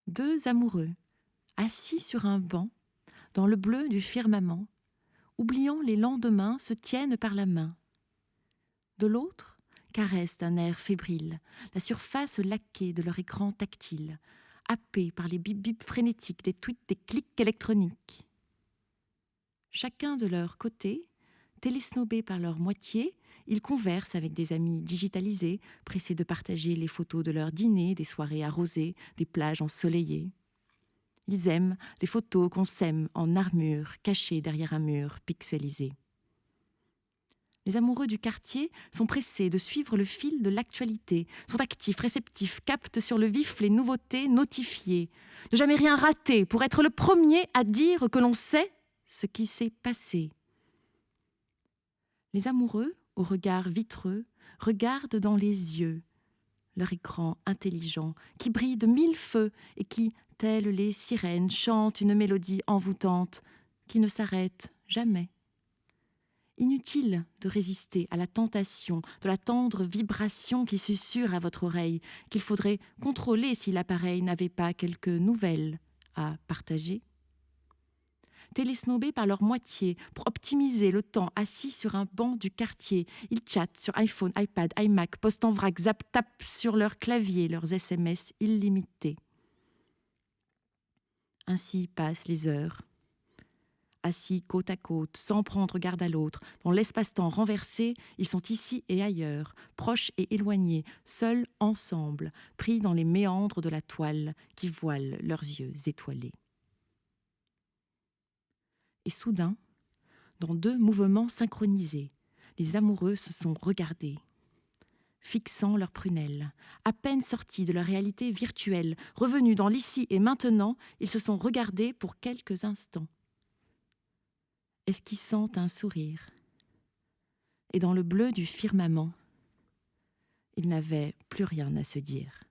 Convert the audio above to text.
Deux amoureux, assis sur un banc, dans le bleu du firmament, oubliant les lendemains, se tiennent par la main. De l'autre, caressent d'un air fébrile la surface laquée de leur écran tactile, happés par les bip-bip frénétiques des tweets, des clics électroniques. Chacun de leur côté, télésnobés par leur moitié, ils conversent avec des amis digitalisés, pressés de partager les photos de leur dîner, des soirées arrosées, des plages ensoleillées. Ils aiment les photos qu'on sème en armure, cachées derrière un mur pixelisé. Les amoureux du quartier sont pressés de suivre le fil de l'actualité, sont actifs, réceptifs, captent sur le vif les nouveautés notifiées. Ne jamais rien rater pour être le premier à dire que l'on sait ce qui s'est passé. Les amoureux, au regard vitreux, regardent dans les yeux leur écran intelligent qui brille de mille feux et qui, telles les sirènes, chante une mélodie envoûtante qui ne s'arrête jamais. Inutile de résister à la tentation de la tendre vibration qui susurre à votre oreille qu'il faudrait contrôler si l'appareil n'avait pas quelques nouvelles à partager. Télésnobés par leur moitié pour optimiser le temps assis sur un banc du quartier, ils chattent sur iPhone, iPad, iMac, postent en vrac, zap, tapent sur leur clavier leurs SMS illimités. Ainsi passent les heures. Assis côte à côte, sans prendre garde à l'autre, dans l'espace-temps renversé, ils sont ici et ailleurs, proches et éloignés, seuls ensemble, pris dans les méandres de la toile qui voile leurs yeux étoilés. Et soudain, dans deux mouvements synchronisés, les amoureux se sont regardés, fixant leurs prunelles. À peine sortis de leur réalité virtuelle, revenus dans l'ici et maintenant, ils se sont regardés pour quelques instants, esquissant un sourire. Et dans le bleu du firmament, ils n'avaient plus rien à se dire.